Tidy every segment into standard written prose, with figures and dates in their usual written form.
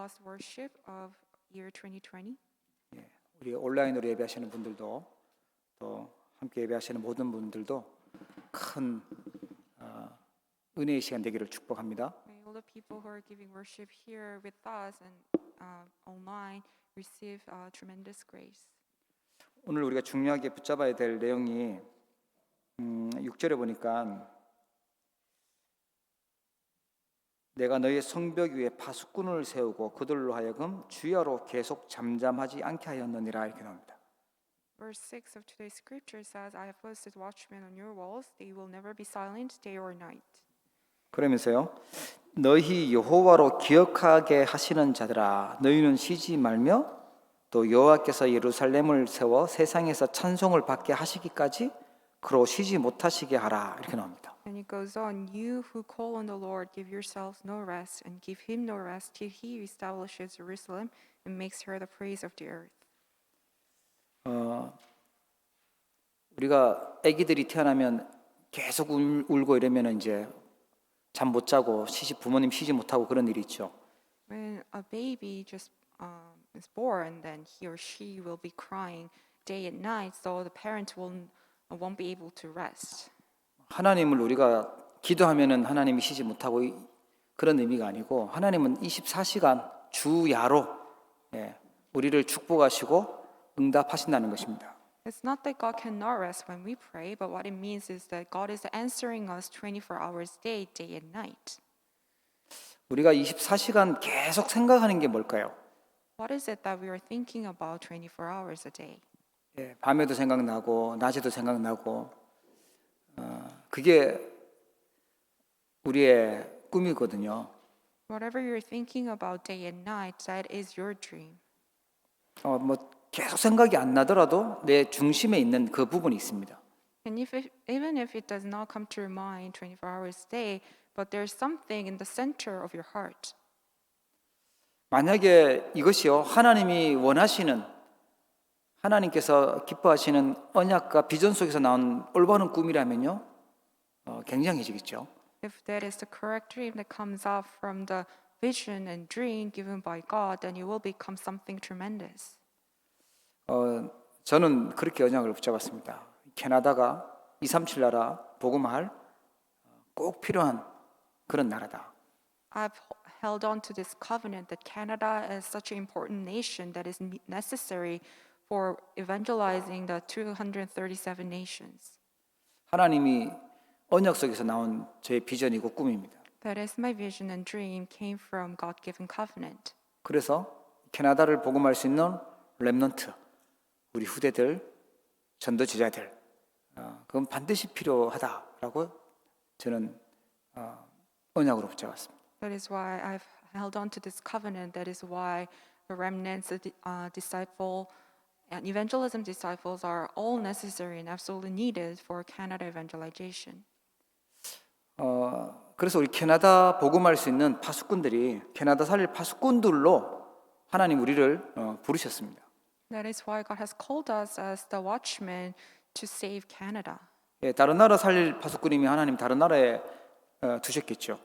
last worship of year 2020. 예, 우리 온라인으로 예배하시는 분들도 또 함께 예배하시는 모든 분들도 큰 은혜의 시간 되기를 축복합니다. May all the people who are giving worship here with us and online receive tremendous grace. 오늘 우리가 중요하게 붙잡아야 될 내용이 6절에 보니까 내가 너의 성벽 위에 파수꾼을 세우고 그들로 하여금 주야로 계속 잠잠하지 않게 하였느니라 이렇게 나옵니다. Verse 6 of today's scripture says, I have posted watchmen on your walls. They will never be silent day or night. 그러면서요, 너희 여호와로 기억하게 하시는 자들아, 너희는 쉬지 말며 또 여호와께서 예루살렘을 세워 세상에서 찬송을 받게 하시기까지 그로 쉬지 못하시게 하라 이렇게 나옵니다. And it goes on, you who call on the Lord, give yourselves no rest and give him no rest till he establishes Jerusalem and makes her the praise of the earth. 우리가 아기들이 태어나면 계속 울고 이러면 이제 잠 못 자고 부모님 쉬지 못하고 그런 일이 있죠. When a baby just is born, then he or she will be crying day and night, so the parent won't be able to rest. 하나님을 우리가 기도하면은 하나님이 쉬지 못하고 그런 의미가 아니고 하나님은 24시간 주야로 우리를 축복하시고 응답하신다는 것입니다. It's not that God cannot rest when we pray, but what it means is that God is answering us 24 hours a day, day and night. 우리가 24시간 계속 생각하는 게 뭘까요? What is it that we are thinking about 24 hours a day? 밤에도 생각나고 낮에도 생각나고 그게 우리의 꿈이거든요. Whatever you're thinking about day and night, that is your dream. 뭐 계속 생각이 안 나더라도 내 중심에 있는 그 부분이 있습니다. And even if it does not come to your mind 24 hours a day, but there's something in the center of your heart. 만약에 이것이요 하나님이 원하시는 하나님께서 기뻐하시는 언약과 비전 속에서 나온 올바른 꿈이라면요 굉장해지겠죠. If that is the correct dream that comes out from the vision and dream given by God, then it will become something tremendous. 저는 그렇게 언약을 붙잡았습니다. 캐나다가 237 나라 복음할 꼭 필요한 그런 나라다. I've held on to this covenant that Canada is such an important nation that is necessary for evangelizing the 237 nations. 하나님이 언약 속에서 나온 저의 비전이고 꿈입니다. That is my vision and dream came from God-given covenant. 그래서 캐나다를 복음할 수 있는 렘넌트, 우리 후대들, 전도 제자들, 그건 반드시 필요하다라고 저는 언약으로 붙잡았습니다. That is why I've held on to this covenant. That is why the remnants, disciple, and evangelism disciples are all necessary and absolutely needed for Canada evangelization. 그래서 우리 캐나다 복음할 수 있는 파수꾼들이 캐나다 살릴 파수꾼들로 하나님 우리를 부르셨습니다. That is why God has called us as the watchmen to save Canada. 다른 나라 살릴 파수꾼이면 하나님 다른 나라에 두셨겠죠.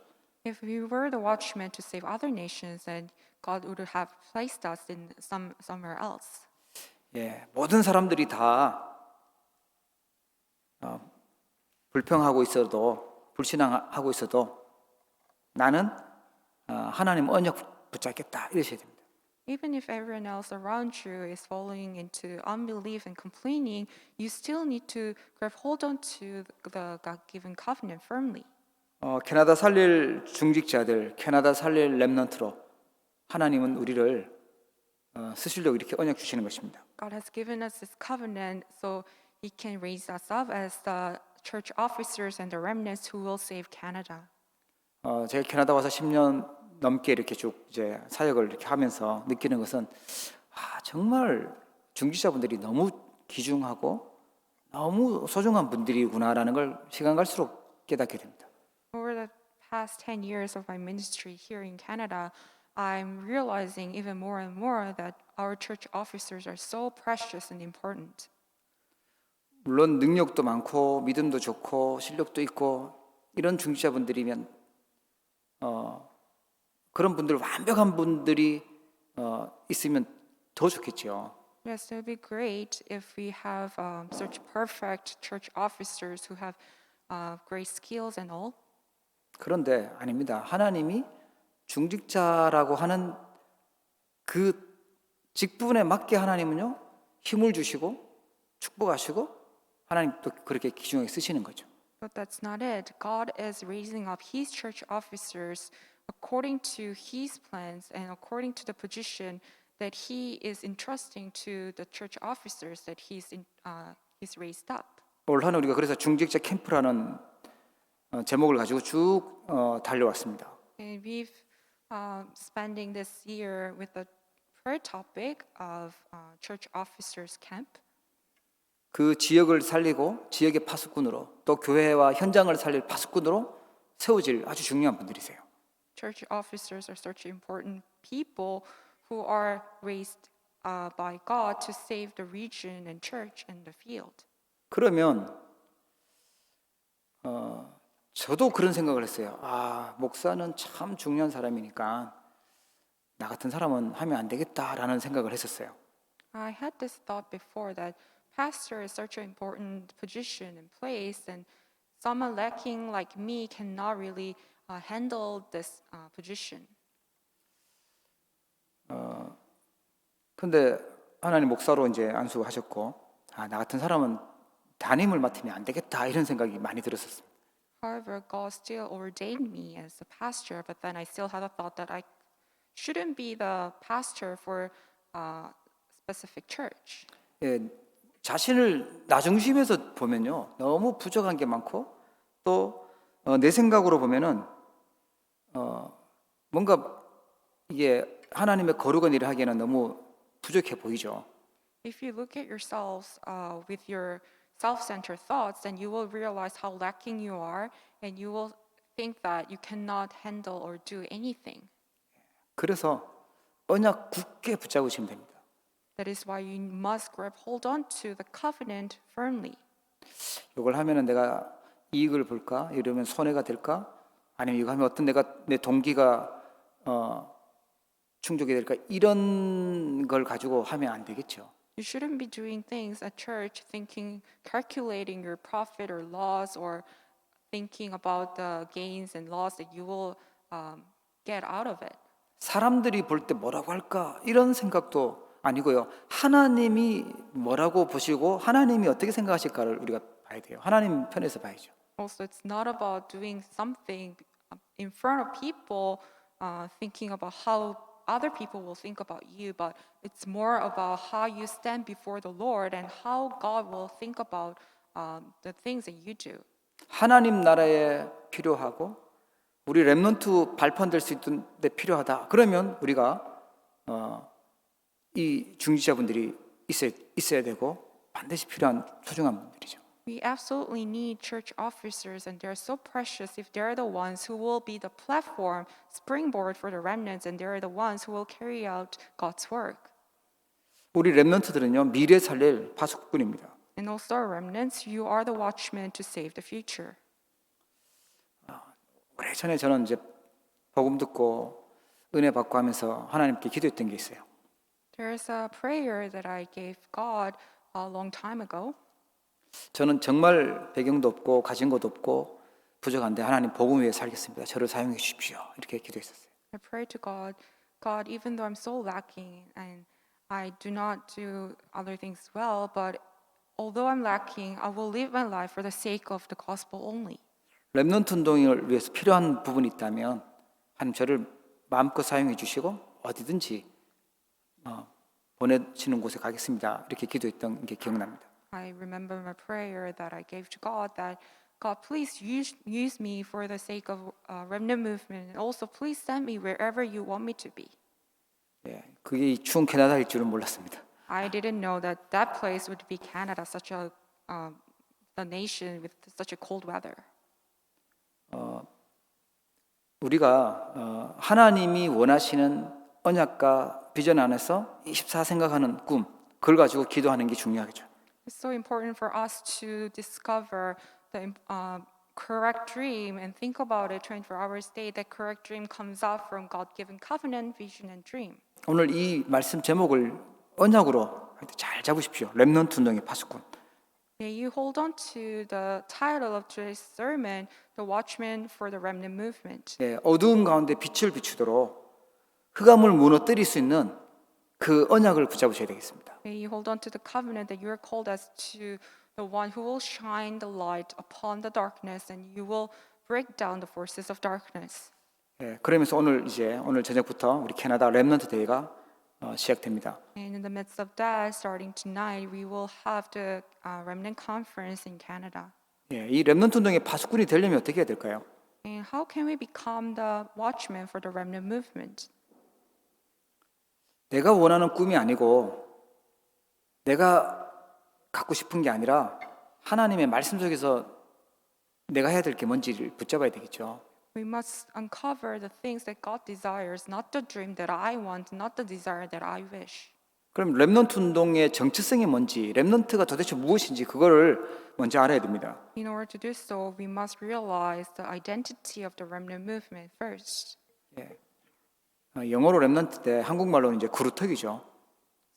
If we were the watchmen to save other nations, then God would have placed us in somewhere else. 모든 사람들이 다 불평하고 있어도 불신앙하고 있어도 나는 하나님 언약 붙잡겠다 이러셔야 됩니다. Even if everyone else around you is falling into unbelief and complaining, you still need to grab hold on to the God-given covenant firmly. 캐나다 살릴 중직자들, 캐나다 살릴 렘넌트로 하나님은 우리를 쓰시려고 이렇게 언약 주시는 것입니다. God has given us this covenant so He can raise us up as the church officers and the remnants who will save Canada. 제가 캐나다 와서 10년 넘게 이렇게 쭉 이제 사역을 이렇게 하면서 느끼는 것은 정말 중직자분들이 너무 귀중하고 너무 소중한 분들이구나라는 걸 시간 갈수록 깨닫게 됩니다. Over the past 10 years of my ministry here in Canada, I'm realizing even more and more that our church officers are so precious and important. 물론 능력도 많고 믿음도 좋고 실력도 있고 이런 중직자분들이면 그런 분들 완벽한 분들이 있으면 더 좋겠죠. Yes, it would be great if we have such perfect church officers who have great skills and all. 그런데 아닙니다. 하나님이 중직자라고 하는 그 직분에 맞게 하나님은요 힘을 주시고 축복하시고 하나님 또 그렇게 귀중하게 쓰시는 거죠. But that's not it. God is raising up His church officers according to His plans and according to the position that He is entrusting to the church officers that He's raised up. 올 한해 우리가 그래서 중직자 캠프라는 제목을 가지고 쭉 달려왔습니다. And we've spending this year with the prayer topic of church officers camp. 그 지역을 살리고 지역의 파수꾼으로 또 교회와 현장을 살릴 파수꾼으로 세워질 아주 중요한 분들이세요. Church officers are such important people who are raised by God to save the region and church and the field. 그러면 저도 그런 생각을 했어요. 아, 목사는 참 중요한 사람이니까 나 같은 사람은 하면 안 되겠다라는 생각을 했었어요. I had this thought before that pastor is such an important position and place, and someone lacking like me cannot really handle this position. 근데 하나님 목사로 이제 안수하셨고, 아, 나 같은 사람은 담임을 맡으면 안 되겠다 이런 생각이 많이 들었었습니다. However, God still ordained me as a pastor, but then I still had a thought that I shouldn't be the pastor for a specific church. 예, 자신을 나 중심에서 보면요, 너무 부족한 게 많고 또 내 생각으로 보면은 뭔가 이게 하나님의 거룩한 일을 하기에는 너무 부족해 보이죠. If you look at yourselves with your self-centered thoughts, then you will realize how lacking you are, and you will think that you cannot handle or do anything. 그래서 언약 굳게 붙잡으시면 됩니다. That is why you must grab hold on to the covenant firmly. 이걸 하면은 내가 이익을 볼까? 이러면 손해가 될까? 아니면 이거 하면 어떤 내 동기가 충족이 될까? 이런 걸 가지고 하면 안 되겠죠. You shouldn't be doing things at church calculating your profit or loss, or thinking about the gains and loss that you will get out of it. 사람들이 볼 때 뭐라고 할까? 이런 생각도 아니고요. 하나님이 뭐라고 보시고 하나님이 어떻게 생각하실까를 우리가 봐야 돼요. 하나님 편에서 봐야죠. Also, it's not about doing something in front of people, thinking about how other people will think about you, but it's more about how you stand before the Lord and how God will think about the things that you do. 하나님 나라에 필요하고 우리 렘넌트 발판될 수 있는데 필요하다. 그러면 우리가 이 중지자분들이 있어야 되고 반드시 필요한 소중한 분들이죠. We absolutely need church officers, and they're so precious if they're the ones who will be the platform, springboard for the remnants, and they're the ones who will carry out God's work. 우리 렘넌트들은요 미래 살릴 파수꾼입니다. And also, remnants, you are the watchmen to save the future. 오래전에 저는 이제 복음 듣고 은혜 받고 하면서 하나님께 기도했던 게 있어요. There's a prayer that I gave God a long time ago. 저는 정말 배경도 없고 가진 것도 없고 부족한데 하나님 복음 위에 살겠습니다. 저를 사용해 주십시오. 이렇게 기도했었어요. I prayed to God, God, even though I'm so lacking and I do not do other things well, but although I'm lacking, I will live my life for the sake of the gospel only. 렘넌트 운동을 위해서 필요한 부분이 있다면 하나님 저를 마음껏 사용해 주시고 어디든지 보내시는 곳에 가겠습니다. 이렇게 기도했던 게 기억납니다. I remember my prayer that I gave to God that God, please use me for the sake of remnant movement, and also please send me wherever you want me to be. 예, 그게 이 추운 캐나다일 줄은 몰랐습니다. I didn't know that that place would be Canada, such a nation with such a cold weather. 우리가 하나님이 원하시는 언약과 비전 안에서 24 생각하는 꿈 그걸 가지고 기도하는 게 중요하죠. It's so important for us to discover the correct dream and think about it 24 hours a day. That correct dream comes out from God-given covenant, vision, and dream. 오늘 이 말씀 제목을 언약으로 잘 잡으십시오. 렘넌트 운동의 파수꾼. May you hold on to the title of today's sermon, The Watchman for the Remnant Movement. 예, 어두움 가운데 빛을 비추도록 흑암을 무너뜨릴 수 있는 그 언약을 붙잡으셔야 되겠습니다. May you hold on to the covenant that you are called as to the one who will shine the light upon the darkness and you will break down the forces of darkness. 예, 그러면서 오늘 저녁부터 우리 캐나다 렘넌트 대회가 시작됩니다. And in the midst of that, starting tonight, we will have the Remnant Conference in Canada. 예, 이 렘넌트 운동의 파수꾼이 되려면 어떻게 해야 될까요? And how can we become the watchman for the Remnant Movement? 내가 원하는 꿈이 아니고 내가 갖고 싶은 게 아니라 하나님의 말씀 속에서 내가 해야 될 게 뭔지를 붙잡아야 되겠죠. We must uncover the things that God desires, not the dream that I want, not the desire that I wish. 그럼 렘넌트 운동의 정체성이 뭔지, 렘넌트가 도대체 무엇인지 그거를 먼저 알아야 됩니다. In order to do so, we must realize the identity of the Remnant Movement first. 예. 영어로 렘넌트 때 한국말로는 이제 그루터기죠.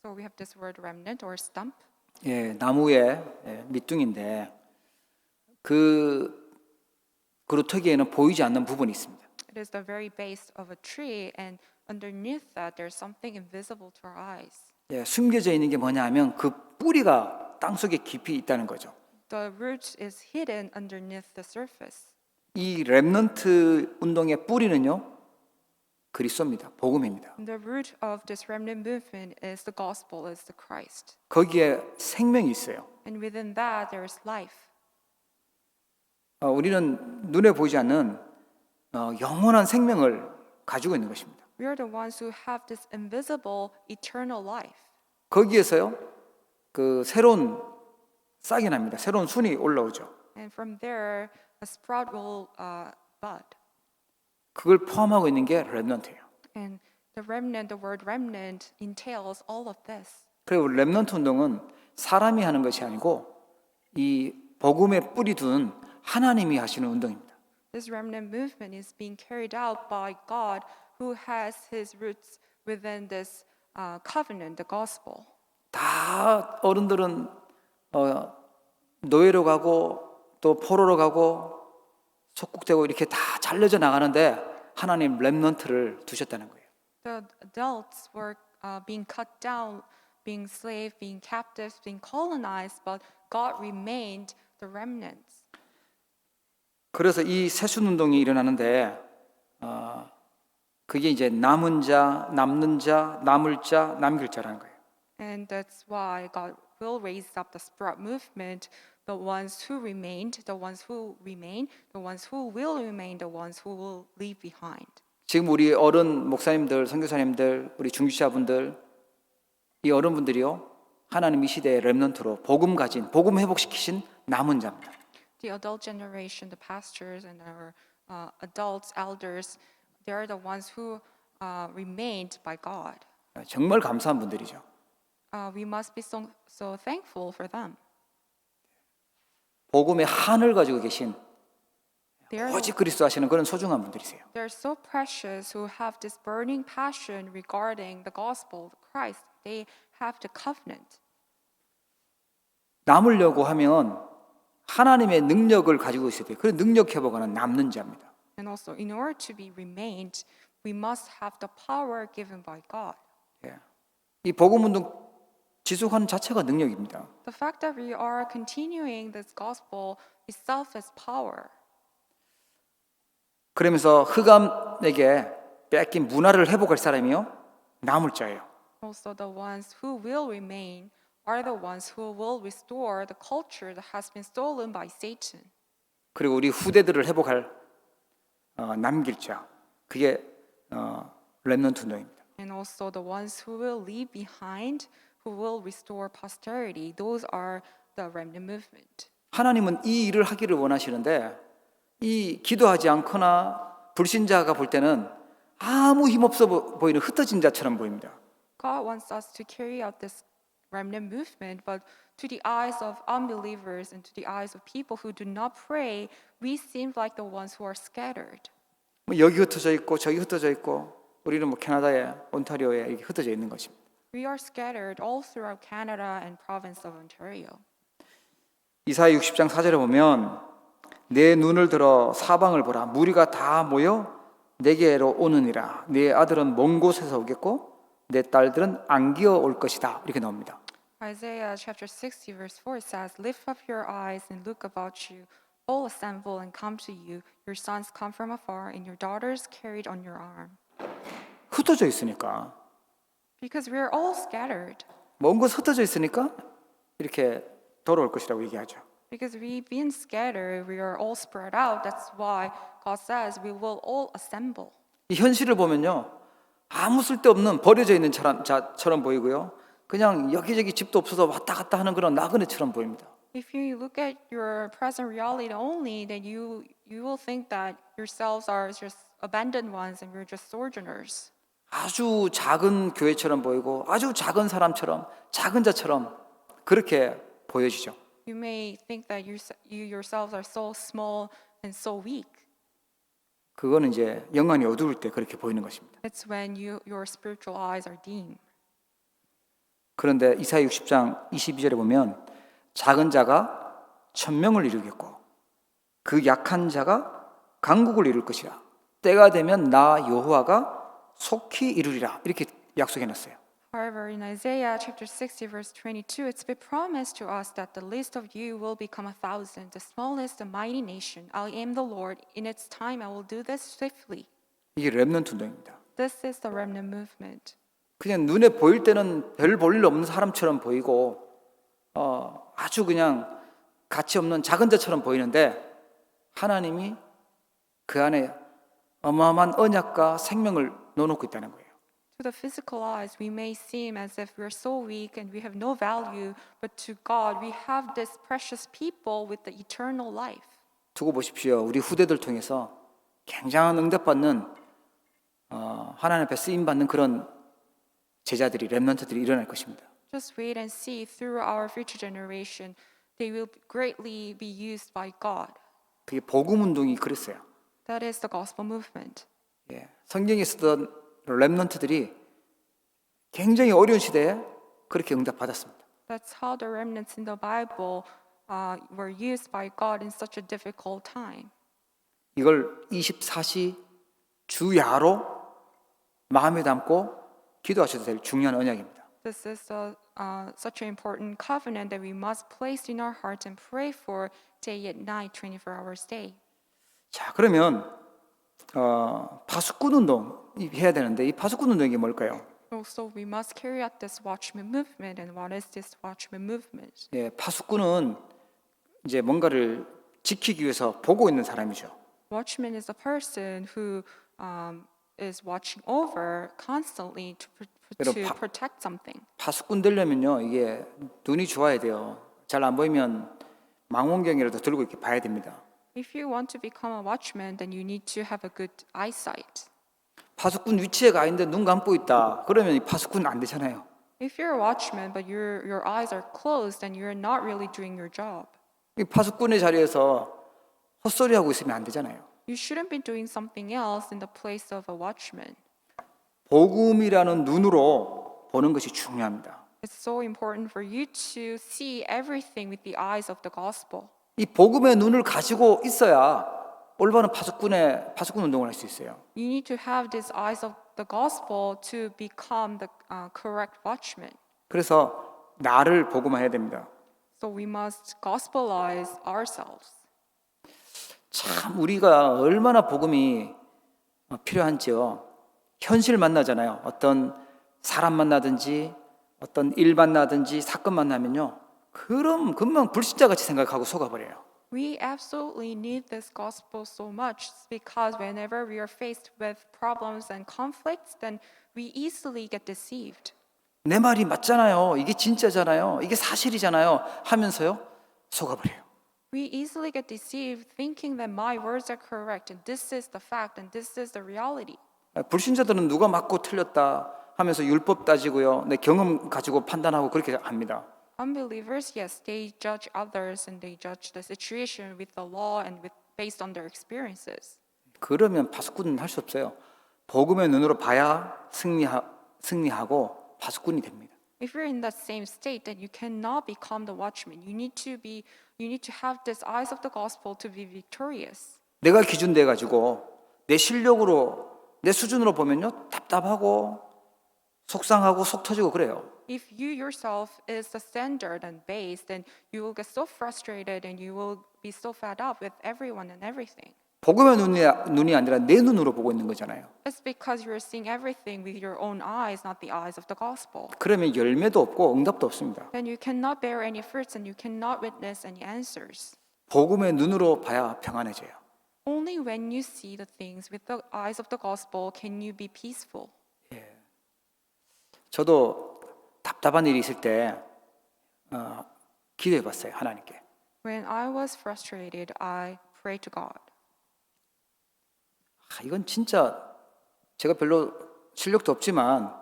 So we have this word remnant or stump. 예, 나무의 밑둥인데 그 그루터기에는 보이지 않는 부분이 있습니다. It is the very base of a tree, and underneath that, there's something invisible to our eyes. 예, 숨겨져 있는 게 뭐냐 하면 그 뿌리가 땅 속에 깊이 있다는 거죠. The root is hidden underneath the surface. 이 렘넌트 운동의 뿌리는요, 그리스도입니다. 복음입니다. And the root of this remnant movement is the gospel, is the Christ. 거기에 생명이 있어요. And within that, there is life. 우리는 눈에 보이지 않는 영원한 생명을 가지고 있는 것입니다. We are the ones who have this invisible, eternal life. 거기에서요, 그 새로운 싹이 납니다. 새로운 순이 올라오죠. And from there, a sprout will bud. 그걸 포함하고 있는 게 렘넌트예요. And the remnant, the word remnant, entails all of this. 그리고 렘넌트 운동은 사람이 하는 것이 아니고 이 복음에 뿌리 둔 하나님이 하시는 운동입니다. This remnant movement is being carried out by God, who has His roots within this covenant, the gospel. 다 어른들은 노예로 가고 또 포로로 가고 속국되고 이렇게 다 잘려져 나가는데 하나님 렘넌트를 두셨다는 거예요. The adults were being cut down, being slave, being captives, being colonized, but God remained the remnants. 그래서 이 세순 운동이 일어나는데 그게 이제 남은 자, 남는 자, 남을 자, 남길 자라는 거예요. And that's why God will raise up the sprout movement, the ones who remained, the ones who remain, the ones who will remain, the ones who will leave behind. 지금 우리 어른 목사님들, 선교사님들, 우리 중직자분들 이 어른분들이요 하나님 이 시대의 렘넌트로 복음 가진, 복음 회복시키신 남은 자입니다. The adult generation, the pastors and our adults, elders, they are the ones who remained by God. 정말 감사한 분들이죠. We must be so thankful for them. 복음의 한을 가지고 계신 They 오직 그리스도 하시는 그런 소중한 분들이세요. are so precious who have this burning passion regarding the gospel, Christ. They have the covenant. 남으려고 하면 하나님의 능력을 가지고 있어야 돼요. 그 능력 회복은 남는 자입니다. And also, in order to be remained, we must have the power given by God. 예. 이 복음 운동 지속하는 자체가 능력입니다. The fact that we are continuing this gospel itself is power. 그러면서 흑암에게 뺏긴 문화를 회복할 사람이요 남을 자예요. Also, the ones who will remain are the ones who will restore the culture that has been stolen by Satan. 그리고 우리 후대들을 회복할 남길 자. 그게 렘넌트 운동입니다. And also the ones who will leave behind, who will restore posterity. Those are the remnant movement. 하나님은 이 일을 하기를 원하시는데 이 기도하지 않거나 불신자가 볼 때는 아무 힘없어 보이는 흩어진 자처럼 보입니다. God wants us to carry out this remnant movement, but to the eyes of unbelievers and to the eyes of people who do not pray, we seem like the ones who are scattered. 여기 흩어져 있고 저기 흩어져 있고 우리는 뭐 캐나다의 온타리오에 이렇게 흩어져 있는 것입니다. We are scattered all throughout Canada and province of Ontario. 이사야 60장 4절에 보면 내 눈을 들어 사방을 보라 무리가 다 모여 내게로 오느니라 내 아들은 먼 곳에서 오겠고 내 딸들은 안기어 올 것이다 이렇게 나옵니다. Isaiah chapter 60 verse 4 says, Lift up your eyes and look about you. All assemble and come to you. Your sons come from afar and your daughters carried on your arm. 흩어져 있으니까 Because we are all scattered. 먼 곳 흩어져 있으니까 이렇게 돌아올 것이라고 얘기하죠. Because we've been scattered, we are all spread out. That's why God says we will all assemble. 이 현실을 보면요 아무 쓸데없는 버려져 있는 자처럼 보이고요 그냥 여기저기 집도 없어서 왔다 갔다 하는 그런 나그네처럼 보입니다. If you look at your present reality only, then you will think that yourselves are just abandoned ones and we're just sojourners. 아주 작은 교회처럼 보이고 아주 작은 사람처럼 작은 자처럼 그렇게 보여지죠. You may think that you yourselves are so small and so weak. 그거는 이제 영안이 어두울 때 그렇게 보이는 것입니다. It's when your spiritual eyes are dim. 그런데 이사야 60장 22절에 보면 작은 자가 천명을 이루겠고 그 약한 자가 강국을 이룰 것이라 때가 되면 나 여호와가 속히 이루리라 이렇게 약속해 놨어요. However, in Isaiah chapter 60 verse 22, it's been promised to us that the least of you will become 1,000, the smallest a mighty nation. I am the Lord. In its time I will do this swiftly. 이게 렘넌트 운동입니다. This is the remnant movement. 그냥 눈에 보일 때는 별 볼 일 없는 사람처럼 보이고 아주 그냥 가치 없는 작은 자처럼 보이는데 하나님이 그 안에 어마어마한 언약과 생명을 넣어놓고 있다는 거예요. To the physical eyes, we may seem as if we're so weak and we have no value, but to God, we have this precious people with the eternal life. 두고 보십시오. 우리 후대들 통해서 굉장한 응답받는 하나님 앞에 쓰임 받는 그런 제자들이 렘넌트들이 일어날 것입니다. Just wait and see through our future generation, they will greatly be used by God. 그게 복음 운동이 그랬어요. That is the gospel movement. 예, 성경에 쓰던 렘넌트들이 굉장히 어려운 시대에 그렇게 응답받았습니다. That's how the remnants in the Bible were used by God in such a difficult time. 이걸 24시 주야로 마음에 담고 기도하셔도 될 중요한 언약입니다. This is such an important covenant that we must place in our hearts and pray for day and night, 24 hours a day. 자, 그러면 파수꾼 운동 해야 되는데 이 파수꾼 운동이 뭘까요? Also, we must carry out this watchman movement. And what is this watchman movement? 예, 파수꾼은 이제 뭔가를 지키기 위해서 보고 있는 사람이죠. Watchman is a person who is watching over constantly to 여러분, protect something. 파수꾼 되려면요 이게 눈이 좋아야 돼요. 잘 안 보이면 망원경이라도 들고 이렇게 봐야 됩니다. If you want to become a watchman, then you need to have a good eyesight. 파수꾼 위치에 가 있는데 눈 감고 있다. 그러면 이 파수꾼 안 되잖아요. If you're a watchman but your eyes are closed, then you're not really doing your job. 이 파수꾼의 자리에서 헛소리 하고 있으면 안 되잖아요. You shouldn't be doing something else in the place of a watchman. 복음이라는 눈으로 보는 것이 중요합니다. It's so important for you to see everything with the eyes of the gospel. 이 복음의 눈을 가지고 있어야 올바른 파수꾼 운동을 할 수 있어요. You need to have these eyes of the gospel to become the correct watchman. 그래서 나를 복음화해야 됩니다. So we must gospelize ourselves. 참 우리가 얼마나 복음이 필요한지요. 현실 만나잖아요. 어떤 사람 만나든지 어떤 일 만나든지 사건 만나면요. 그럼 금방 불신자같이 생각하고 속아버려요. We absolutely need this gospel so much because whenever we are faced with problems and conflicts, then we easily get deceived. 내 말이 맞잖아요. 이게 진짜잖아요. 이게 사실이잖아요. 하면서요. 속아버려요. We easily get deceived thinking that my words are correct and this is the fact and this is the reality. 불신자들은 누가 맞고 틀렸다 하면서 율법 따지고요. 내 경험 가지고 판단하고 그렇게 합니다. Unbelievers, yes, they judge others and they judge the situation with the law and based on their experiences. 그러면 파수꾼은 할 수 없어요. 복음의 눈으로 봐야 승리하고 파수꾼이 됩니다. If you're in that same state, then you cannot become the watchman. You need to have these eyes of the gospel to be victorious. 내가 기준 돼 가지고 내 실력으로 내 수준으로 보면요 답답하고 속상하고 속 터지고 그래요. If you yourself is the standard and base, then you will get so frustrated and you will be so fed up with everyone and everything. 복음의 눈이 아니라 내 눈으로 보고 있는 거잖아요. It's because you're seeing everything with your own eyes, not the eyes of the gospel. 그러면 열매도 없고 응답도 없습니다. Then you cannot bear any fruits and you cannot witness any answers. 복음의 눈으로 봐야 평안해져요. Only when you see the things with the eyes of the gospel can you be peaceful. 저도 답답한 일이 있을 때 기도해봤어요 하나님께. When I was frustrated, I prayed to God. 이건 진짜 제가 별로 실력도 없지만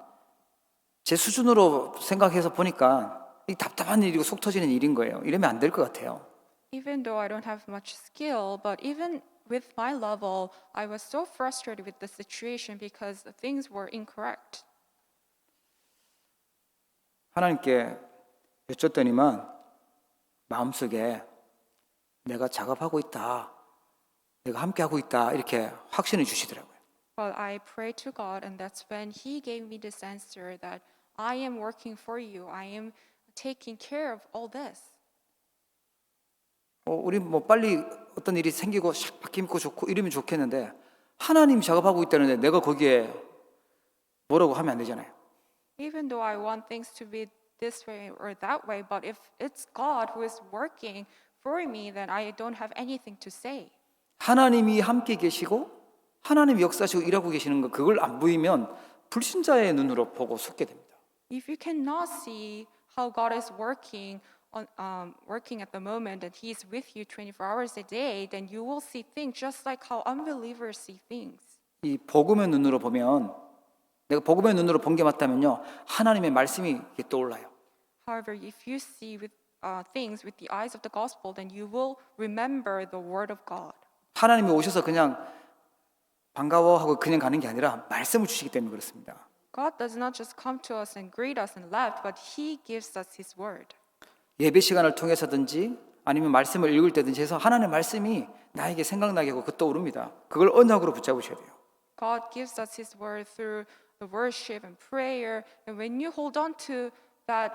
제 수준으로 생각해서 보니까 이 답답한 일이고 속 터지는 일인 거예요. 이러면 안 될 것 같아요. Even though I don't have much skill, but even with my level, I was so frustrated with the situation because things were incorrect. 하나님께 여쭸더니만 마음속에 내가 작업하고 있다, 내가 함께하고 있다 이렇게 확신을 주시더라고요. But I prayed to God, and that's when He gave me this answer that I am working for you. I am taking care of all this. 우리 뭐 빨리 어떤 일이 생기고 샥 바뀌고 좋고 이러면 좋겠는데 하나님이 작업하고 있다는데 내가 거기에 뭐라고 하면 안 되잖아요. Even though I want things to be this way or that way, but if it's God who is working for me, then I don't have anything to say. 하나님이 함께 계시고 하나님이 역사하시고 일하고 계시는 거 그걸 안 보이면 불신자의 눈으로 보고 속게 됩니다. If you cannot see how God is working at the moment and He is with you 24 hours a day, then you will see things just like how unbelievers see things. 이 복음의 눈으로 보면 내가 복음의 눈으로 본 게 맞다면요 하나님의 말씀이 이렇게 떠올라요. However, if you see with things with the eyes of the gospel, then you will remember the word of God. 하나님이 오셔서 그냥 반가워하고 그냥 가는 게 아니라 말씀을 주시기 때문에 그렇습니다. God does not just come to us and greet us and left, but He gives us His word. 예배 시간을 통해서든지 아니면 말씀을 읽을 때든지 해서 하나님의 말씀이 나에게 생각나게 하고 그 떠오릅니다. 그걸 언약으로 붙잡으셔야 돼요. God gives us His word through the worship and prayer, and when you hold on to that,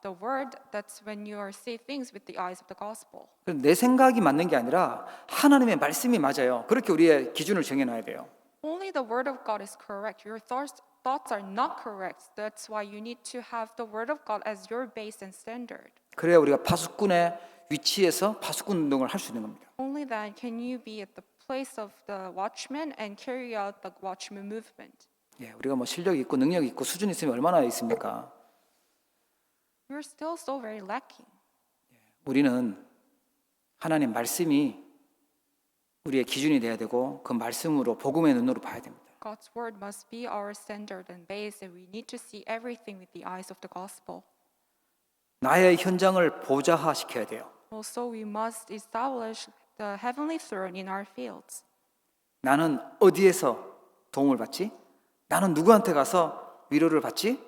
the word, that's when you are see things with the eyes of the gospel. 내 생각이 맞는 게 아니라 하나님의 말씀이 맞아요. 그렇게 우리의 기준을 정해놔야 돼요. Only the word of God is correct. Your thoughts are not correct. That's why you need to have the word of God as your base and standard. 그래야 우리가 파수꾼의 위치에서 파수꾼 운동을 할 수 있는 겁니다. Only then can you be at the place of the watchman and carry out the watchman movement. 우리가 뭐 실력이 있고 능력이 있고 수준이 있으면 얼마나 있습니까? You're still so very lacking. 우리는 하나님 말씀이 우리의 기준이 돼야 되고 그 말씀으로 복음의 눈으로 봐야 됩니다. God's word must be our standard and base, and we need to see everything with the eyes of the gospel. 나의 현장을 보좌화 시켜야 돼요. Also, we must establish the heavenly throne in our fields. 나는 어디에서 도움을 받지? 나는 누구한테 가서 위로를 받지?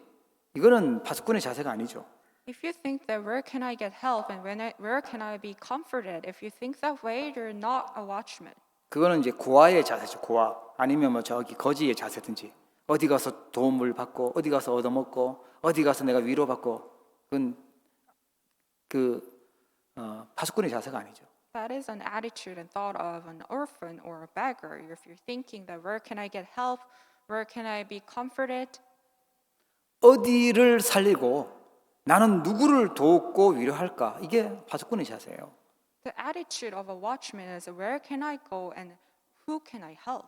이거는 파수꾼의 자세가 아니죠. If you think that where can I get help and where can I be comforted, if you think that way, you're not a watchman. 그거는 이제 고아의 자세죠. 고아 아니면 뭐 저기 거지의 자세든지 어디 가서 도움을 받고 어디 가서 얻어먹고 어디 가서 내가 위로받고 그건 파수꾼의 자세가 아니죠. That is an attitude and thought of an orphan or a beggar. If you're thinking that where can I get help, where can I be comforted, 어디를 살리고 나는 누구를 돕고 위로할까? 이게 파수꾼의 자세예요. the attitude of a watchman is where can I go and who can I help?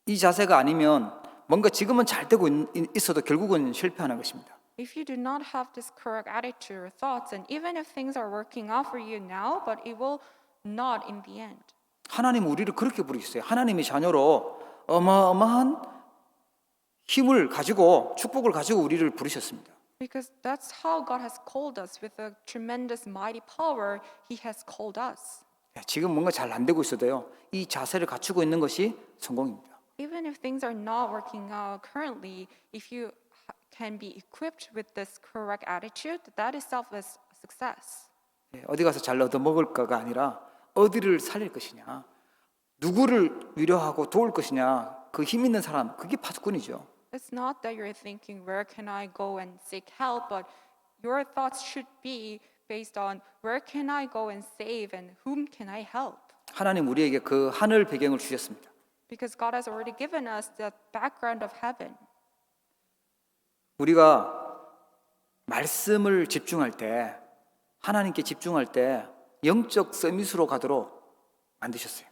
이 자세가 아니면 뭔가 지금은 잘 되고 있어도 결국은 실패하는 것입니다. If you do not have this correct attitude or thoughts, and even if things are working out for you now, but it will not in the end. 하나님 우리를 그렇게 부르셨어요. 하나님의 자녀로 어마어마한 힘을 가지고 축복을 가지고 우리를 부르셨습니다. Because that's how God has called us. With a tremendous mighty power, He has called us. 지금 뭔가 잘 안 되고 있어도요. 이 자세를 갖추고 있는 것이 성공입니다. Even if things are not working out currently, if you can be equipped with this correct attitude, that itself is a success. 예, 어디 가서 잘 얻어먹을까가 아니라 어디를 살릴 것이냐, 누구를 위로하고 도울 것이냐, 그 힘 있는 사람, 그게 파수꾼이죠. It's not that you're thinking, where can I go and seek help, but your thoughts should be based on where can I go and save and whom can I help? 하나님 우리에게 그 하늘 배경을 주셨습니다. Because God has already given us the background of heaven. 우리가 말씀을 집중할 때, 하나님께 집중할 때 영적 서밋으로 가도록 만드셨어요.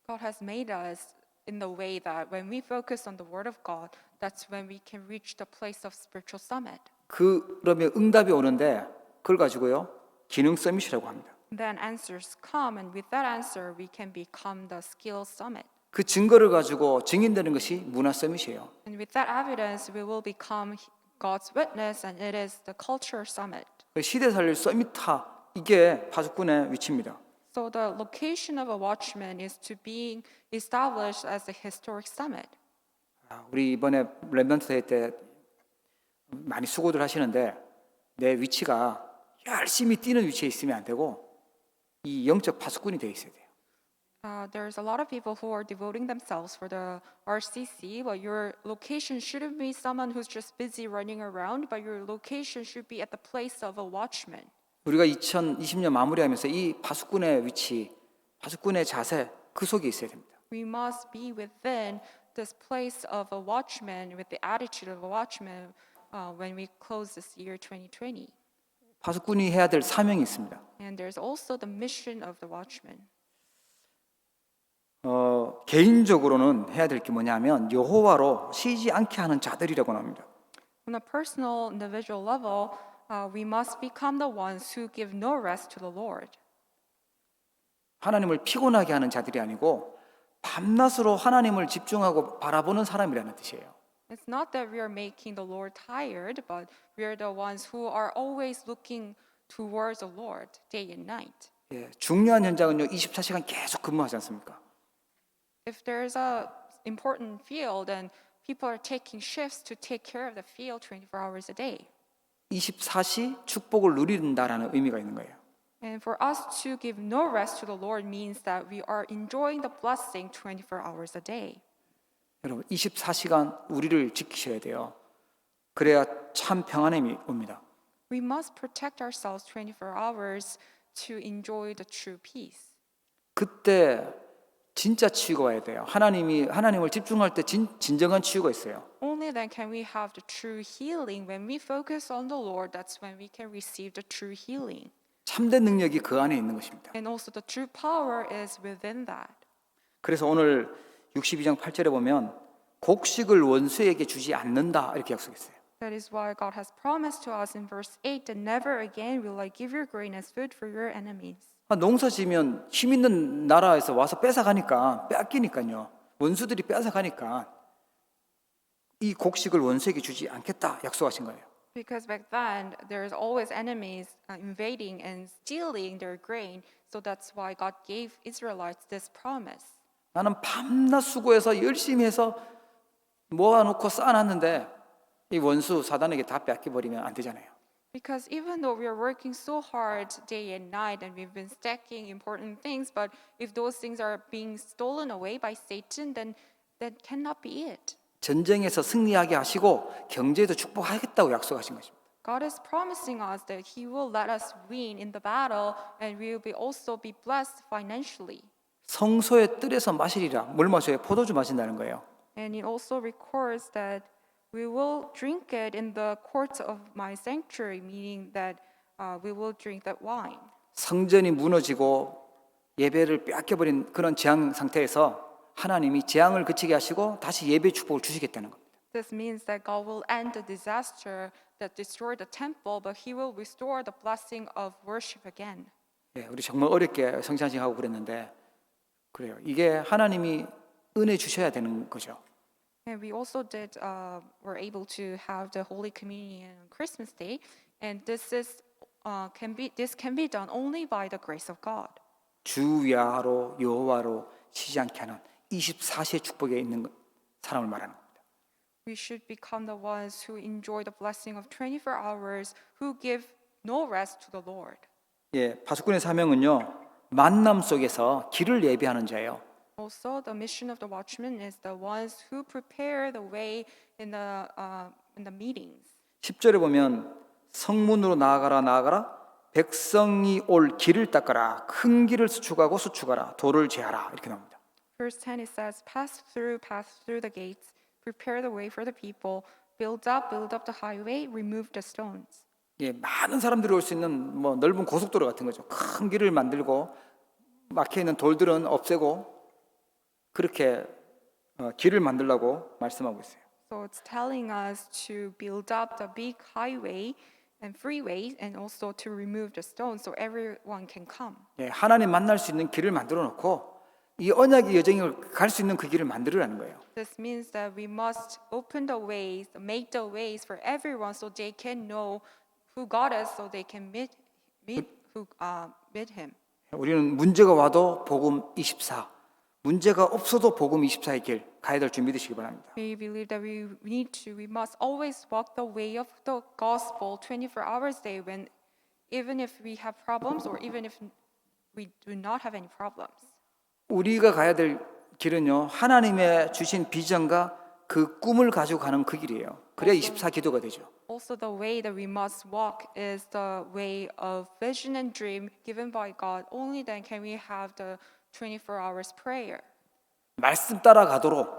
God has made us in the way that when we focus on the Word of God, that's when we can reach the place of spiritual summit. 그러면 응답이 오는데 그걸 가지고요 기능 서밋이라고 합니다. Then answers come, and with that answer, we can become the skill summit. 그 증거를 가지고 증인되는 것이 문화 서밋이에요. And with that evidence, we will become God's witness, and it is the culture summit. 시대 살릴 서밋타 이게 파수꾼의 위치입니다. So the location of a watchman is to be established as a historic summit. 우리 이번에 렘넌트 대회 때 많이 수고들 하시는데 내 위치가 열심히 뛰는 위치에 있으면 안 되고 이 영적 파수꾼이 되어 있어야 돼요. There's a lot of people who are devoting themselves for the RCC, but your location shouldn't be someone who's just busy running around, but your location should be at the place of a watchman. 우리가 2020년 마무리하면서 이 파수꾼의 위치, 파수꾼의 자세 그 속에 있어야 됩니다. We must be within this place of a watchman with the attitude of a watchman when we close this year 2020. 파수꾼이 해야 될 사명이 있습니다. And there's also the mission of the watchman. 개인적으로는 해야 될 게 뭐냐면 여호와로 쉬지 않게 하는 자들이라고 합니다. On a personal, individual level, we must become the ones who give no rest to the Lord. 하나님을 피곤하게 하는 자들이 아니고 밤낮으로 하나님을 집중하고 바라보는 사람이라는 뜻이에요. It's not that we are making the Lord tired, but we are the ones who are always looking towards the Lord day and night. 예, 중요한 현장은요 24시간 계속 근무하지 않습니까? If there's a important field, then people are taking shifts to take care of the field 24 hours a day. 24시 축복을 누린다라는 의미가 있는 거예요. And for us to give no rest to the Lord means that we are enjoying the blessing 24 hours a day. 여러분 24시간 우리를 지키셔야 돼요. 그래야 참 평안함이 옵니다. We must protect ourselves 24 hours to enjoy the true peace. 그때 진짜 치유가 와야 돼요. 하나님을 집중할 때 진정한 치유가 있어요. Only then can we have the true healing. When we focus on the Lord, that's when we can receive the true healing. 참된 능력이 그 안에 있는 것입니다. And also the true power is within that. 그래서 오늘 62장 8절에 보면 곡식을 원수에게 주지 않는다 이렇게 약속했어요. That is why God has promised to us in verse 8 that never again will I give your grain as food for your enemies. 농사 지면 힘 있는 나라에서 와서 뺏어가니까 빼앗기니까요. 원수들이 뺏어가니까 이 곡식을 원수에게 주지 않겠다 약속하신 거예요. Because back then there's always enemies invading and stealing their grain, so that's why God gave Israelites this promise. 나는 밤낮 수고해서 열심히 해서 모아놓고 쌓아놨는데 이 원수 사단에게 다 뺏겨버리면 안 되잖아요. Because even though we are working so hard day and night and we've been stacking important things, but if those things are being stolen away by Satan, then that cannot be it. 전쟁에서 승리하게 하시고 경제에도 축복하겠다고 약속하신 것입니다. God is promising us that He will let us win in the battle, and we will also be blessed financially. 성소의 뜰에서 마시리라. 뭘 마셔요? 포도주 마신다는 거예요. And it also records that we will drink it in the courts of my sanctuary, meaning that we will drink that wine. 성전이 무너지고 예배를 빼앗겨버린 그런 재앙 상태에서 하나님이 재앙을 그치게 하시고 다시 예배 축복을 주시겠다는 겁니다. This means that God will end the disaster that destroyed the temple, but He will restore the blessing of worship again. 예, 우리 정말 어렵게 성찬식하고 그랬는데 그래요. 이게 하나님이 은혜 주셔야 되는 거죠. And we also were able to have the Holy Communion on Christmas Day, and this can be done only by the grace of God. 주 위하로 여호와로 쉬지 않게 하는 24시의 축복에 있는 사람을 말하는 겁니다. We should become the ones who enjoy the blessing of 24 hours, who give no rest to the Lord. 예, 파수꾼의 사명은요, 만남 속에서 길을 예비하는 자예요. Also, the mission of the watchman is the ones who prepare the way in the meetings. 10절에 보면 성문으로 나아가라 나아가라 백성이 올 길을 닦아라 큰 길을 수축하고 수축하라 돌을 제하라 이렇게 나옵니다. Verse 10 it says, pass through the gates, prepare the way for the people, build up the highway, remove the stones. 예, 많은 사람들이 올 수 있는 뭐 넓은 고속도로 같은 거죠. 큰 길을 만들고 막혀 있는 돌들은 없애고 그렇게 길을 만들라고 말씀하고 있어요. So it's telling us to build up the big highway and freeways and also to remove the stones so everyone can come. 예, 하나님 만날 수 있는 길을 만들어 놓고 이 언약의 여정을 갈 수 있는 그 길을 만들으라는 거예요. This means that we must open the ways, make the ways for everyone so they can know who God is, so they can meet Him. 우리는 문제가 와도 복음 24, 문제가 없어도 복음 24의 길 가야 될 줄 믿으시기 바랍니다. We believe that we must always walk the way of the gospel 24 hours a day when, even if we have problems or even if we do not have any problems. 우리가 가야 될 길은요, 하나님의 주신 비전과 그 꿈을 가지고 가는 그 길이에요. 그래야 24 기도가 되죠. Also, the way that we must walk is the way of vision and dream given by God. Only then can we have the 24 hours prayer. 말씀 따라 가도록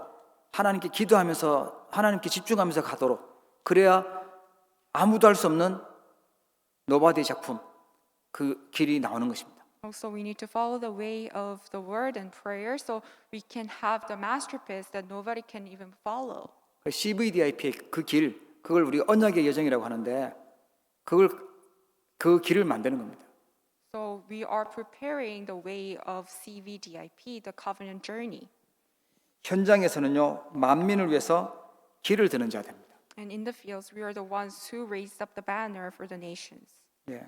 하나님께 기도하면서 하나님께 집중하면서 가도록 그래야 아무도 할 수 없는 노바디의 작품 그 길이 나오는 것입니다. Also, we need to follow the way of the word and prayer so we can have the masterpiece that nobody can even follow. CVDIP의 그 길, 그걸 우리 언약의 여정이라고 하는데 그 길을 만드는 겁니다. So we are preparing the way of CVDIP, the covenant journey. 현장에서는요, 만민을 위해서 길을 드는 자 됩니다. And in the fields, we are the ones who raised up the banner for the nations. 예.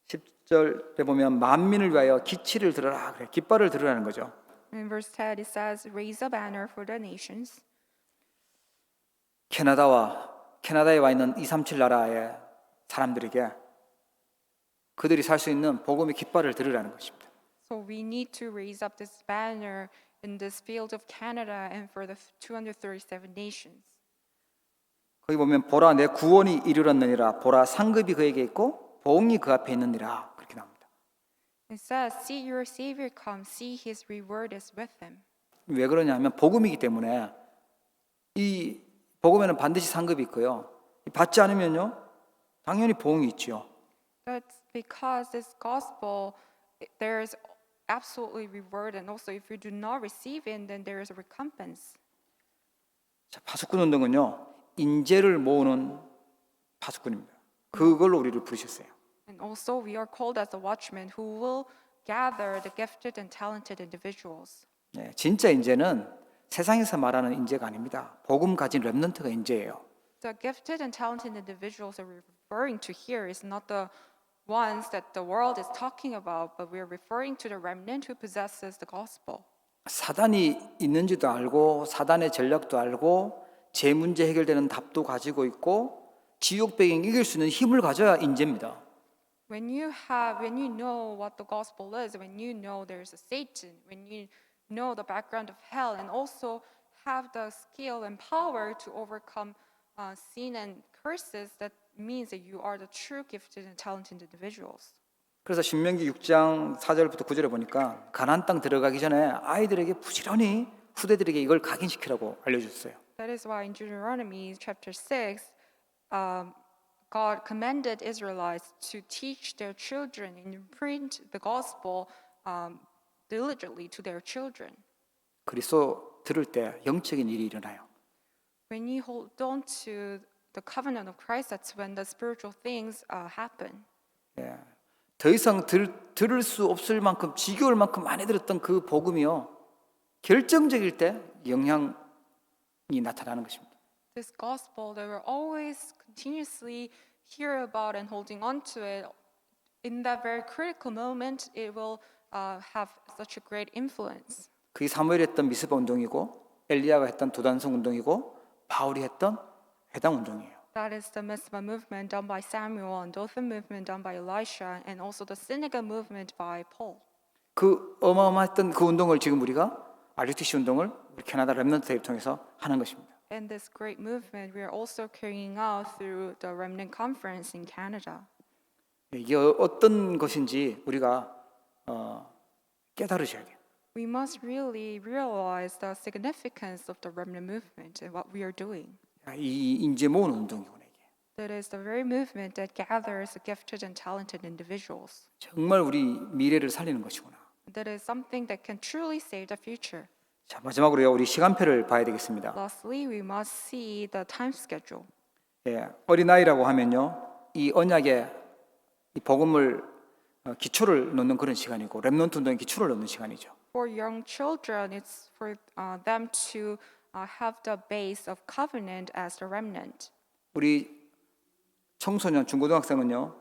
10절에 보면 만민을 위하여 기치를 들어라 그래. 깃발을 들으라는 거죠. In verse 10, it says, raise a banner for the nations. 캐나다에 와 있는 237 나라의 사람들에게 그들이 살 수 있는 복음의 깃발을 들으라는 것입니다. So we need to raise up this banner in this field of Canada and for the 237 nations. 거기 보면 보라 내 구원이 이르렀느니라 보라 상급이 그에게 있고 보응이 그 앞에 있느니라 그렇게 나옵니다. It says, see your Savior come, see his reward is with him. 왜 그러냐면 복음이기 때문에 이 복음에는 반드시 상급이 있고요. 받지 않으면요 당연히 보응이 있죠. That's because this gospel, there is absolutely reward, and also if you do not receive it, then there is a recompense. 자, 파수꾼 운동은요 인재를 모으는 파수꾼입니다. 그걸로 우리를 부르셨어요. And also we are called as the watchmen who will gather the gifted and talented individuals. 네, 진짜 인재는 세상에서 말하는 인재가 아닙니다. 복음 가진 렘넌트가 인재예요. The gifted and talented individuals that we're referring to here is not the ones that the world is talking about, but we're referring to the remnant who possesses the gospel. 사단이 있는지도 알고 사단의 전략도 알고 제 문제 해결되는 답도 가지고 있고 지옥 배경 이길 수 있는 힘을 가져야 인재입니다. When you know what the gospel is, when you know there's a Satan, when you know the background of hell, and also have the skill and power to overcome sin and curses, that means that you are the true gifted and talented individuals. 그래서 신명기 6장 4절부터 9절에 보니까 가나안 땅 들어가기 전에 아이들에게 부지런히 후대들에게 이걸 각인시키라고 알려줬어요. That is why in Deuteronomy chapter 6, God commanded Israelites to teach their children and imprint the gospel diligently to their children. 그리스도 들을 때 영적인 일이 일어나요. When you hold on to the covenant of Christ, that's when the spiritual things happen. 예. 더 이상 들을 수 없을 만큼 지겨울 만큼 많이 들었던 그 복음이요. 결정적일 때 영향이 나타나는 것입니다. This gospel that we're always continuously hear about and holding on to it, in that very critical moment, it will have such a great influence. 그게 사무엘이 했던 미스바 운동이고 엘리야가 했던 도단성 운동이고 바울이 했던 회당 운동이에요. That is the Mitzvah movement done by Samuel and Dothan movement done by Elisha and also the synagogue movement by Paul. 그 어마어마했던 그 운동을 지금 우리가 RUTC 운동을 우리 캐나다 렘넌트 대회를 통해서 하는 것입니다. And this great movement we are also carrying out through the Remnant Conference in Canada. 이게 어떤 것인지 우리가 깨달으셔야 돼요. We must really realize the significance of the Remnant movement and what we are doing. 이 인재 모으는 운동이구나 이게. That is the very movement that gathers gifted and talented individuals. 정말 우리 미래를 살리는 것이구나. That is something that can truly save the future. 자, 마지막으로요. 우리 시간표를 봐야 되겠습니다. Lastly, we must see the time schedule. 예, 어린아이라고 하면요. 이 언약의 이 복음을 기초를 놓는 그런 시간이고 렘넌트 운동의 기초를 놓는 시간이죠. For young children, it's for them to have the base of covenant as the remnant. 우리 청소년, 중고등학생은요.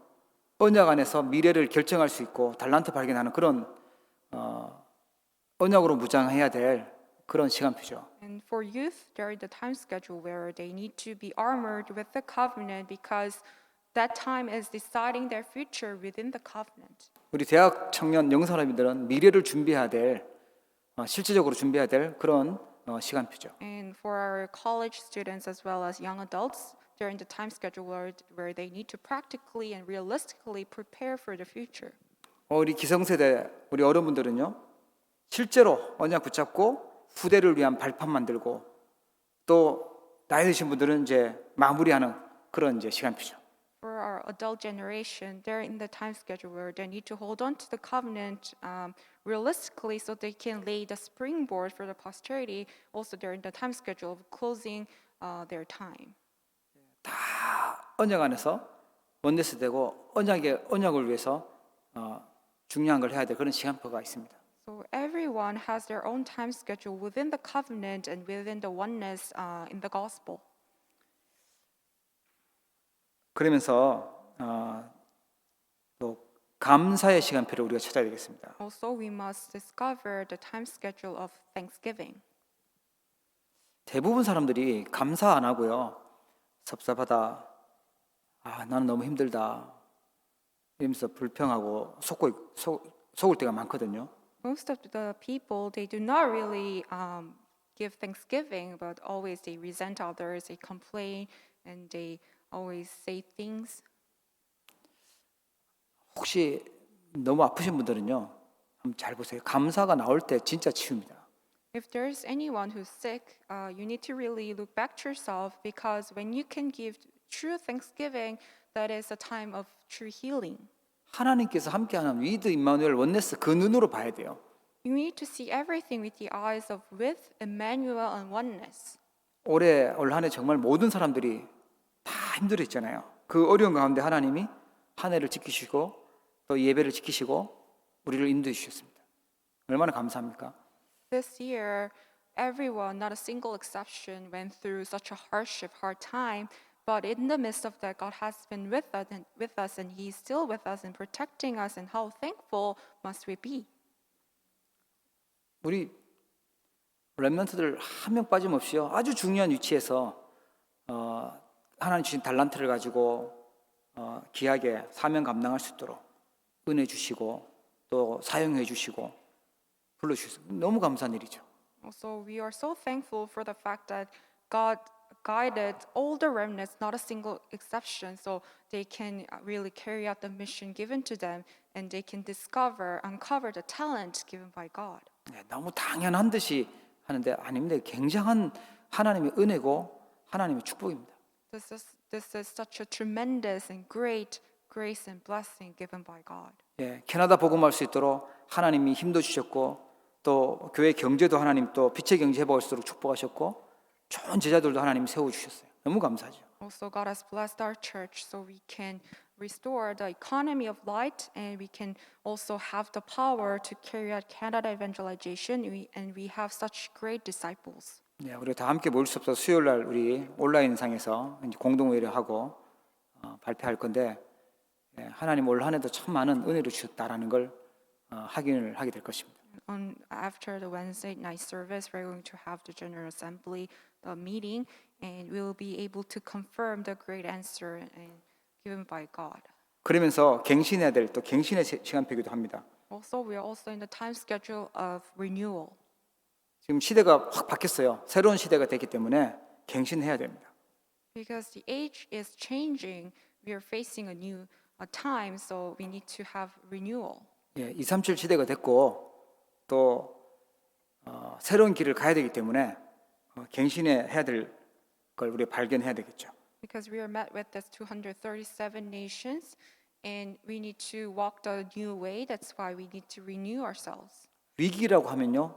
언약 안에서 미래를 결정할 수 있고 달란트 발견하는 그런 언약으로 무장해야 될 그런 시간표죠. And for youth, there is the time schedule where they need to be armored with the covenant because that time is deciding their future within the covenant. 우리 대학 청년 영사람들은 미래를 준비해야 될 실제적으로 준비해야 될 그런 시간표죠. And for our college students as well as young adults, they're in the time schedule where they need to practically and realistically prepare for the future. 우리 기성세대, 우리 어른분들은요, 실제로 언약 붙잡고 후대를 위한 발판 만들고 또 나이 드신 분들은 이제 마무리하는 그런 이제 시간표죠. For our adult generation, they're in the time schedule where they need to hold on to the covenant realistically so they can lay the springboard for the posterity. Also, they're in the time schedule of closing their time. 다 언약 안에서 원네스 되고 언약을 위해서 중요한 걸 해야 될 그런 시간표가 있습니다. So everyone has their own time schedule within the covenant and within the oneness in the gospel. 그러면서 또 감사의 시간표를 우리가 찾아야 되겠습니다. Also, we must discover the time schedule of Thanksgiving. 대부분 사람들이 감사 안 하고요. 섭섭하다. 나는 너무 힘들다. 이러면서 불평하고 속을 때가 많거든요. Most of the people, they do not really give Thanksgiving, but always they resent others, they complain, and they always say things. 혹시 너무 아프신 분들은요. 한번 잘 보세요. 감사가 나올 때 진짜 치유입니다. If there's anyone who's sick, you need to really look back to yourself because when you can give true Thanksgiving, that is a time of true healing. 하나님께서 함께하는 위드 임마누엘 원네스 그 눈으로 봐야 돼요. You need to see everything with the eyes of with Emmanuel and oneness. 올 한 해 정말 모든 사람들이 다 힘들었잖아요. 그 어려운 가운데 하나님이 한 해를 지키시고 또 예배를 지키시고 우리를 인도해 주셨습니다. 얼마나 감사합니까? This year, everyone, not a single exception, went through such a hardship, hard time. But in the midst of that, God has been with us, and He is still with us and protecting us. And how thankful must we be? 우리 렘넌트들 한 명 빠짐없이요 아주 중요한 위치에서 하나님 주신 달란트를 가지고 귀하게 사명 감당할 수 있도록 은혜 주시고 또 사용해 주시고 불러주셔서 너무 감사한 일이죠. Also, we are so thankful for the fact that God guided all the remnants, not a single exception, so they can really carry out the mission given to them, and they can uncover the talent given by God. 너무 당연한 듯이 하는데 아닙니다. 굉장한 하나님의 은혜고 하나님의 축복입니다. This is such a tremendous and great grace and blessing given by God. 캐나다 복음할 수 있도록 하나님이 힘도 주셨고 또 교회 경제도 하나님 또 빛의 경제 해볼 수 있도록 축복하셨고 좋은 제자들도 하나님 세워 주셨어요. 너무 감사하죠. Also, God has blessed our church so we can restore the economy of light, and we can also have the power to carry out Canada evangelization, and we have such great disciples. 우리가 다 함께 모일 수 없어서 수요일 날 우리 온라인상에서 이제 공동회의를 하고 발표할 건데 하나님 올 한 해도 참 많은 은혜를 주셨다라는 걸 확인을 하게 될 것입니다. after the Wednesday night service, we're going to have the General Assembly, the meeting, and we'll be able to confirm the great answer given by God. 그러면서 갱신해야 될 또 갱신의 시간표기도 합니다. Also, we are also in the time schedule of renewal. 지금 시대가 확 바뀌었어요. 새로운 시대가 됐기 때문에 갱신해야 됩니다. Because the age is changing, we are facing a new time, so we need to have renewal. 예, 237 시대가 됐고 또 새로운 길을 가야 되기 때문에 갱신해야 될 걸 우리가 발견해야 되겠죠. Because we are met with this 237 nations, and we need to walk the new way. That's why we need to renew ourselves. 위기라고 하면요,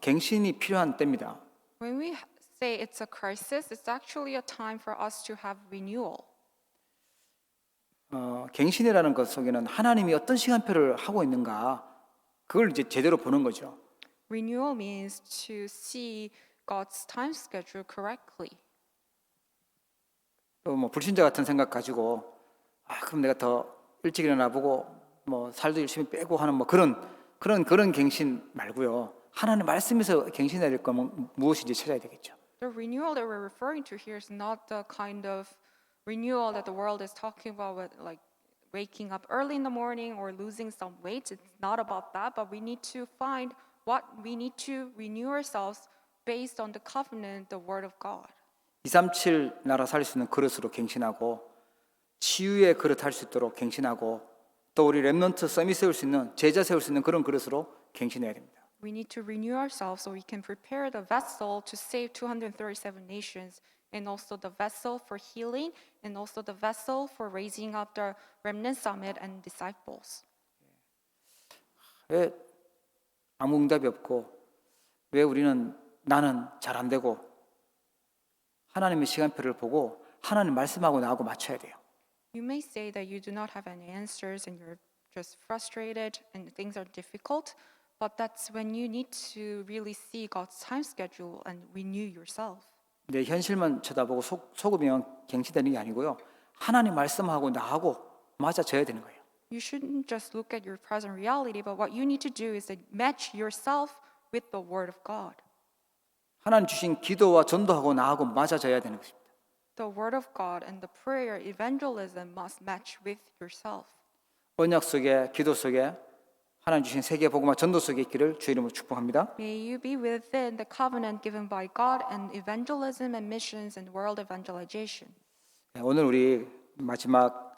갱신이 필요한 때입니다. When we say it's a crisis, it's actually a time for us to have renewal. 갱신이라는 것 속에는 하나님이 어떤 시간표를 하고 있는가, 그걸 이제 제대로 보는 거죠. Renewal means to see God's time schedule correctly. 또 뭐 불신자 같은 생각 가지고 그럼 내가 더 일찍 일어나 보고 뭐 살도 열심히 빼고 하는 뭐 그런 갱신 말고요. 하나님 말씀에서 갱신해야 될 거면 무엇인지 찾아야 되겠죠. The renewal that we're referring to here is not the kind of renewal that the world is talking about, with like waking up early in the morning or losing some weight. It's not about that, but we need to find what we need to renew ourselves based on the covenant, the word of God. 237 나라 살 수 있는 그릇으로 갱신하고 치유의 그릇 할 수 있도록 갱신하고 또 우리 렘넌트 서밋 세울 수 있는 제자 세울 수 있는 그런 그릇으로 갱신해야 됩니다. We need to renew ourselves so we can prepare the vessel to save 237 nations, and also the vessel for healing, and also the vessel for raising up the remnant summit and disciples. 왜 아무 응답이 없고 왜 우리는 나는 잘 안 되고 하나님의 시간표를 보고 하나님 말씀하고 나하고 맞춰야 돼요. You may say that you do not have any answers and you're just frustrated and things are difficult, but that's when you need to really see God's time schedule and renew yourself. 내 현실만 쳐다보고 속으면 갱신되는 게 아니고요. 하나님 말씀하고 나하고 맞아져야 되는 거예요. You shouldn't just look at your present reality, but what you need to do is to match yourself with the Word of God. 하나님 주신 기도와 전도하고 나하고 맞아져야 되는 것입니다. The Word of God and the prayer evangelism must match with yourself. 언약 속에 기도 속에 하나님 주신 세계 복음화 전도 속에 있기를 주 이름으로 축복합니다. May you be within the covenant given by God and evangelism and missions and world evangelization. 오늘 우리 마지막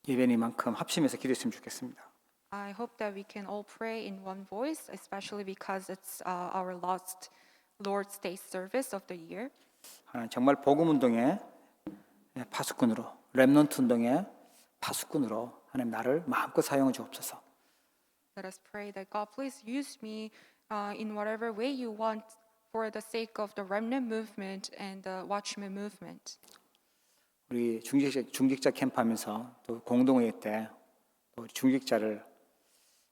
예배니만큼 합심해서 기도했으면 좋겠습니다. I hope that we can all pray in one voice, especially because it's our last Lord's Day service of the year. 하나님 정말 복음 운동의 파수꾼으로, 렘넌트 운동의 파수꾼으로 하나님 나를 마음껏 사용해 주옵소서. Let us pray that God please use me in whatever way you want for the sake of the remnant movement and the watchman movement. 우리 중직자 캠프하면서 또 공동회의 때 또 중직자를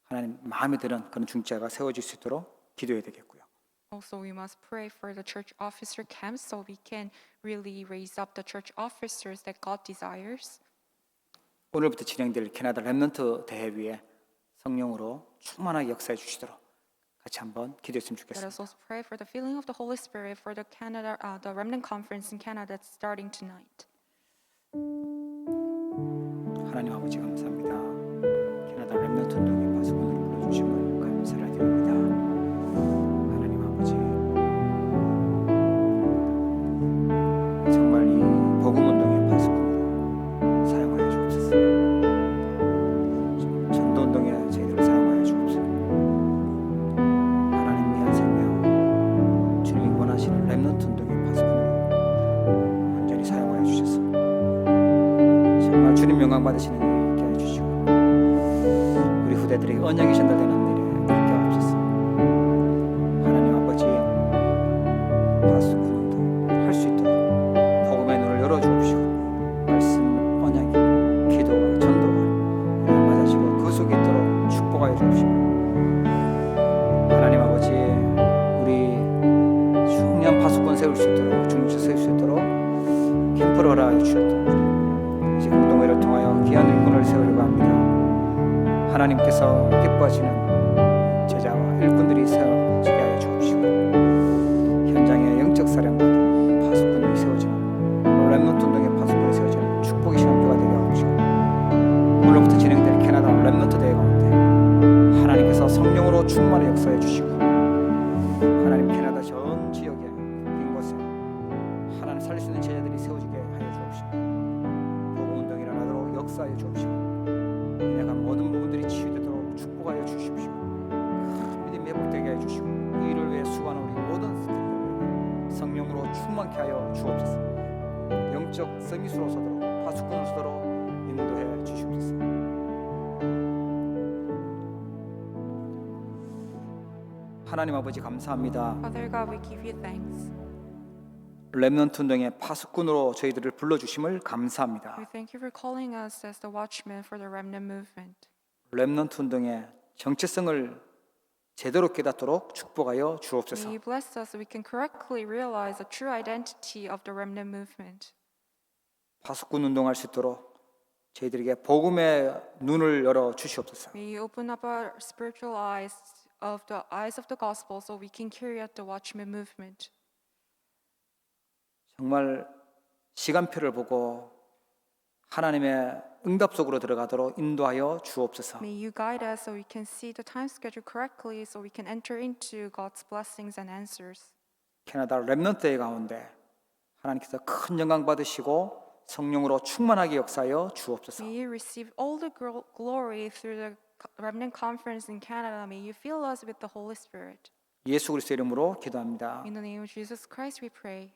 하나님 마음에 드는 그런 중직자가 세워질 수 있도록 기도해야 되겠고요. Also, we must pray for the church officer camps so we can really raise up the church officers that God desires. 오늘부터 진행될 캐나다 렘넌트 대회위에 성령으로 충만하게 역사해 주시도록 같이 한번 기도했으면 Let us 좋겠습니다. also pray for the filling of the Holy Spirit for the remnant conference in Canada that's starting tonight. 하나님 아버지 감사합니다. 캐나다 렘넌트 운동의 파수꾼으로 불러주심을 감사를 드립니다. 하나님 아버지 정말 이 복음 운동의 파수꾼으로 사용하여 주옵소서. 전도 운동에 저희들을 사용하여 주옵소서. 하나님 위한 생명 주님이 원하시는 렘넌트 운동의 파수꾼으로 완전히 사용하여 주셔서 정말 주님 영광 받으시는 일이 있게 해주시고 우리 후대들에게 언약이 전달되는 일이 있게 하옵소서. 하나님 아버지 파수꾼도 할 수 있도록 복음의 눈을 열어주옵시고 말씀, 언약이, 기도와 전도가 우리가 맞아지고 그 속에 있도록 축복하여 주옵시고 하나님 아버지 우리 중요한 파수꾼 세울 수 있도록 중직자 세울 수 있도록 캠프를 허락해 주셨던 이제 공동회를 통하여 귀한 일꾼을 세우려고 합니다. 하나님께서 기뻐하시는 제자와 일꾼들이 세워지게 하여 주옵시고 현장의 영적 사령관들 파수꾼들이 세워지는 렘넌트 운동의 파수꾼이 세워지는 축복의 시간표가 되게 하옵시고 오늘부터 진행될 캐나다 렘넌트 대회 가운데 하나님께서 성령으로 충만히 역사해 주시고 하나님 캐나다 전 지역에 빈 곳에 하나님 살릴 수 있는 제자들이 세워지게 하여 주옵시고 복음 운동이 일어나도록 역사하여 주옵시고 내가 모든 부분들이 치유되도록 축복하여 주십시오. 믿음 회복되게 해 주시고 이 일을 위해 수고하는 우리 모든 스태프들에게 성령으로 충만케 하여 주옵소서. 영적 서밋으로 서도록 파수꾼으로 서도록 인도해 주시옵소서. 하나님 아버지 감사합니다. Father God, we give you thanks. 렘넌트 운동의 파수꾼으로 저희들을 불러주심을 We 감사합니다. thank you for calling us as the watchmen for the remnant movement. 렘넌트 운동의 정체성을 제대로 깨닫도록 축복하여 주옵소서. May you bless us so we can correctly realize the true identity of the remnant movement. 파수꾼 운동할 수 있도록 저희들에게 복음의 눈을 열어 주시옵소서. May you open up our spiritual eyes of the gospel so we can carry out the watchman movement. 정말 시간표를 보고 하나님의 응답 속으로 들어가도록 인도하여 주옵소서. May you guide us so we can see the time schedule correctly so we can enter into God's blessings and answers. 캐나다 렘넌트 대회 가운데 하나님께서 큰 영광 받으시고 성령으로 충만하게 역사하여 주옵소서. May you receive all the glory through the remnant conference in Canada. May you fill us with the Holy Spirit. 예수 그리스도 이름으로 기도합니다. In the name of Jesus Christ we pray.